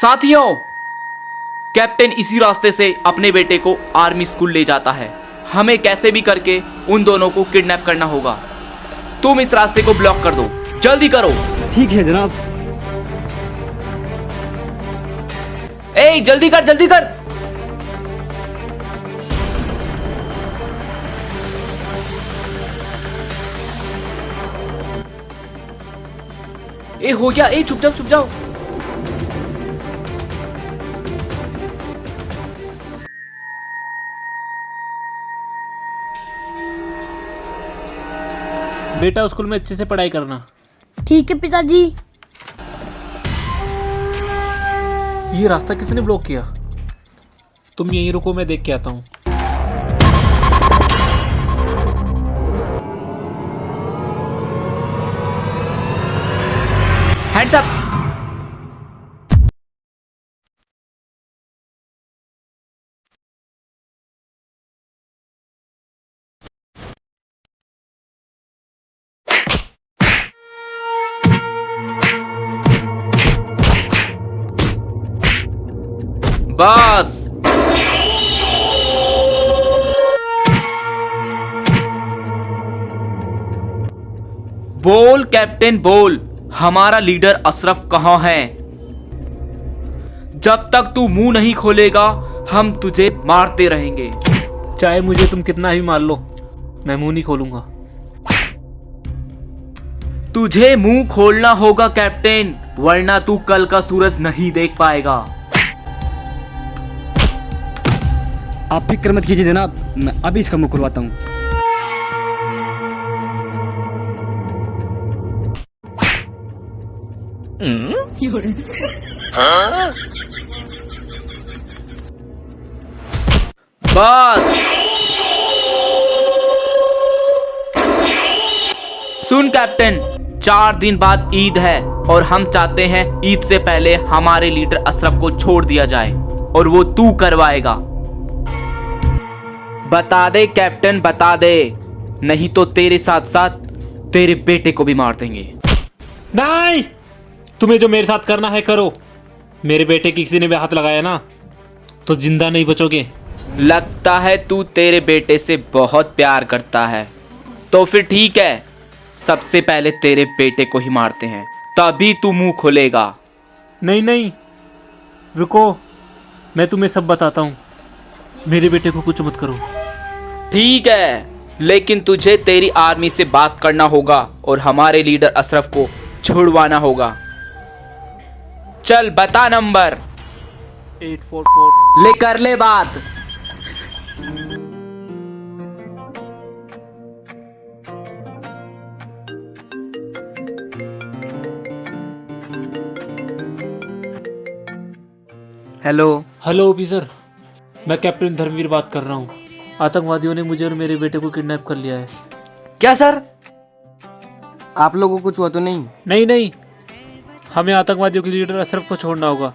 साथियों, कैप्टन इसी रास्ते से अपने बेटे को आर्मी स्कूल ले जाता है। हमें कैसे भी करके उन दोनों को किडनैप करना होगा। तुम इस रास्ते को ब्लॉक कर दो, जल्दी करो। ठीक है जनाब। ए जल्दी कर, जल्दी कर। ए हो गया, ए चुप जाओ, चुप जाओ। बेटा स्कूल में अच्छे से पढ़ाई करना। ठीक है पिताजी। ये रास्ता किसने ब्लॉक किया? तुम यहीं रुको, मैं देख के आता हूँ। Hands up. बस बोल कैप्टन, बोल, हमारा लीडर अशरफ कहाँ है? जब तक तू मुंह नहीं खोलेगा हम तुझे मारते रहेंगे। चाहे मुझे तुम कितना भी मार लो, मैं मुंह नहीं खोलूंगा। तुझे मुंह खोलना होगा कैप्टन, वरना तू कल का सूरज नहीं देख पाएगा। आप फिक्र मत कीजिए जनाब, मैं अभी इसका मुंह खुलवाता हूँ। बस सुन कैप्टन, 4 दिन बाद ईद है और हम चाहते हैं ईद से पहले हमारे लीडर अशरफ को छोड़ दिया जाए, और वो तू करवाएगा। बता दे कैप्टन, बता दे, नहीं तो तेरे साथ साथ तेरे बेटे को भी मार देंगे। नहीं, तुम्हें जो मेरे साथ करना है करो। मेरे बेटे की किसी ने भी हाथ लगाया ना तो जिंदा नहीं बचोगे। लगता है तू तेरे बेटे से बहुत प्यार करता है, तो फिर ठीक है, सबसे पहले तेरे बेटे को ही मारते हैं, तभी तू मुंह खोलेगा। नहीं नहीं, रुको, मैं तुम्हें सब बताता हूँ। मेरे बेटे को कुछ मत करो। ठीक है, लेकिन तुझे तेरी आर्मी से बात करना होगा और हमारे लीडर अशरफ को छुड़वाना होगा। चल बता नंबर। 844। ले कर ले बात। हेलो। हेलो ऑफिसर, मैं कैप्टन धर्मवीर बात कर रहा हूँ। आतंकवादियों ने मुझे और मेरे बेटे को किडनैप कर लिया है। क्या सर? आप लोगों को कुछ हुआ तो नहीं? नहीं नहीं, हमें आतंकवादियों के लीडर अशरफ को छोड़ना होगा,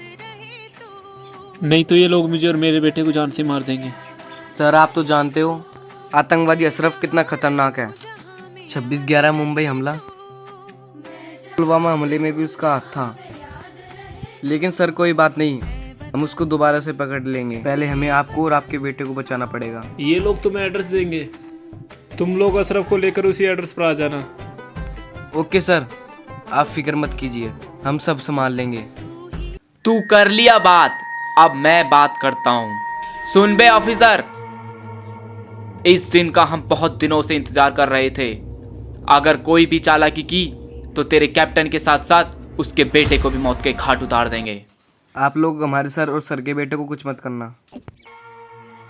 नहीं तो ये लोग मुझे और मेरे बेटे को जान से मार देंगे। सर आप तो जानते हो आतंकवादी अशरफ कितना खतरनाक है। 26/11 मुंबई हमला, पुलवामा हमले में भी उसका हाथ था। लेकिन सर कोई बात नहीं, हम उसको दोबारा से पकड़ लेंगे। पहले हमें आपको और आपके बेटे को बचाना पड़ेगा। ये लोग तुम्हें एड्रेस देंगे, तुम लोग अशरफ को लेकर उसी एड्रेस पर आ जाना। ओके सर, आप फिक्र मत कीजिए, हम सब संभाल लेंगे। तू कर लिया बात, अब मैं बात करता हूँ। सुन बे ऑफिसर, इस दिन का हम बहुत दिनों से इंतजार कर रहे थे। अगर कोई भी चालाकी की तो तेरे कैप्टन के साथ साथ उसके बेटे को भी मौत के घाट उतार देंगे। आप लोग हमारे सर और सर के बेटे को कुछ मत करना।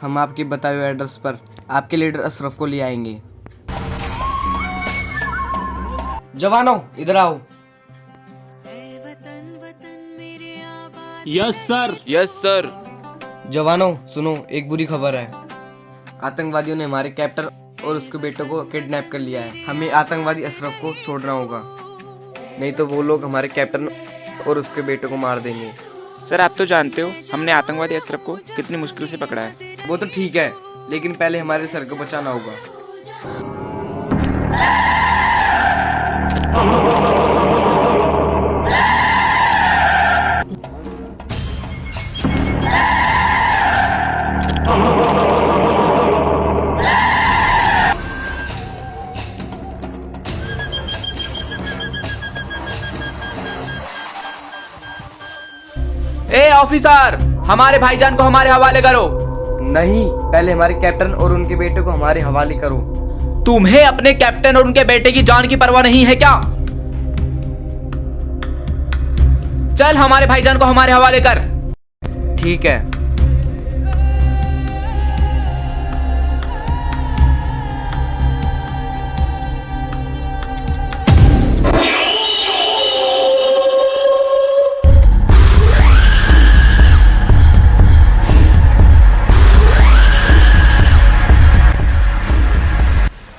हम आपके बताए हुए एड्रेस पर आपके लीडर अशरफ को ले आएंगे। जवानों इधर आओ। Yes sir. Yes sir. जवानों सुनो, एक बुरी खबर है। आतंकवादियों ने हमारे कैप्टन और उसके बेटे को किडनैप कर लिया है। हमें आतंकवादी अशरफ को छोड़ना होगा, नहीं तो वो लोग हमारे कैप्टन और उसके बेटे को मार देंगे। सर आप तो जानते हो हमने आतंकवादी अशरफ को कितनी मुश्किल से पकड़ा है। वो तो ठीक है, लेकिन पहले हमारे सर को बचाना होगा। ऑफिसर, हमारे भाईजान को हमारे हवाले करो। नहीं, पहले हमारे कैप्टन और उनके बेटे को हमारे हवाले करो। तुम्हें अपने कैप्टन और उनके बेटे की जान की परवाह नहीं है क्या? चल हमारे भाईजान को हमारे हवाले कर। ठीक है।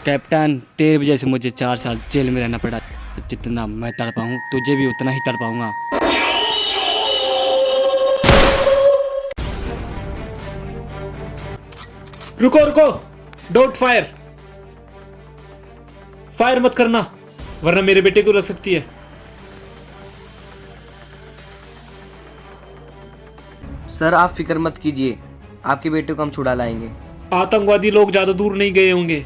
कैप्टन, तेरी वजह से मुझे 4 साल जेल में रहना पड़ा। जितना मैं तड़पा हूँ तुझे भी उतना ही तड़पाऊंगा। रुको रुको, डोंट फायर। फायर मत करना, वरना मेरे बेटे को लग सकती है। सर आप फिक्र मत कीजिए, आपके बेटे को हम छुड़ा लाएंगे। आतंकवादी लोग ज्यादा दूर नहीं गए होंगे,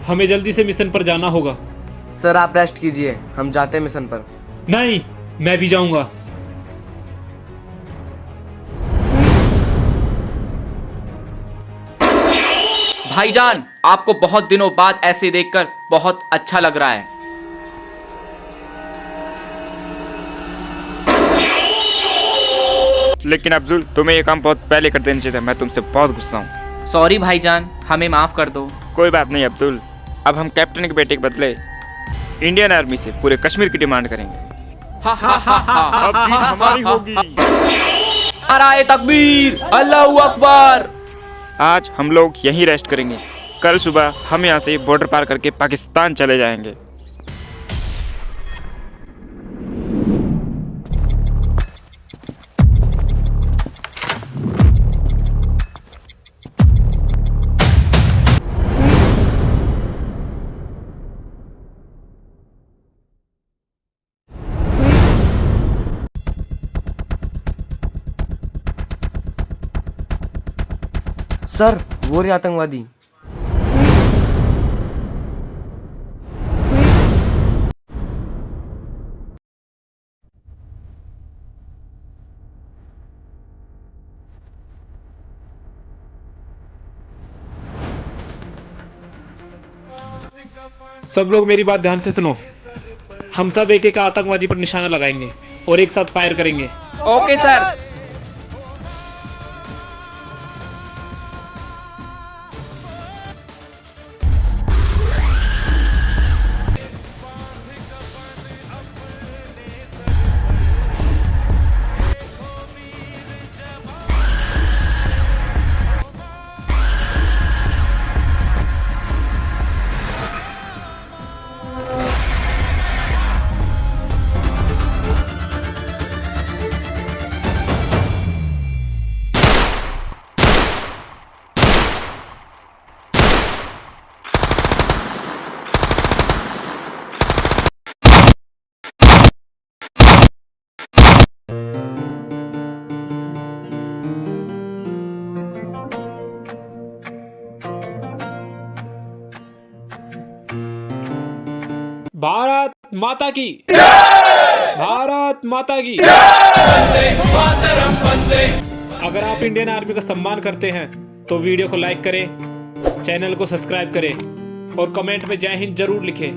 हमें जल्दी से मिशन पर जाना होगा। सर आप रेस्ट कीजिए, हम जाते हैं मिशन पर। नहीं, मैं भी जाऊंगा। भाईजान, आपको बहुत दिनों बाद ऐसे देखकर बहुत अच्छा लग रहा है। लेकिन अब्दुल, तुम्हें ये काम बहुत पहले कर देना चाहिए था। मैं तुमसे बहुत गुस्सा हूँ। सॉरी भाईजान, हमें माफ कर दो। कोई बात नहीं अब्दुल, अब हम कैप्टन के बेटे के बदले इंडियन आर्मी से पूरे कश्मीर की डिमांड करेंगे। अब जीत हमारी होगी। नाराए तकबीर, अल्लाहू अकबर। आज हम लोग यहीं रेस्ट करेंगे। कल सुबह हम यहाँ से बॉर्डर पार करके पाकिस्तान चले जाएंगे। सर वो रे आतंकवादी। सब लोग मेरी बात ध्यान से सुनो। हम सब एक एक आतंकवादी पर निशाना लगाएंगे और एक साथ फायर करेंगे। Okay sir. भारत माता की, भारत माता की। अगर आप इंडियन आर्मी का सम्मान करते हैं तो वीडियो को लाइक करें, चैनल को सब्सक्राइब करें और कमेंट में जय हिंद जरूर लिखें।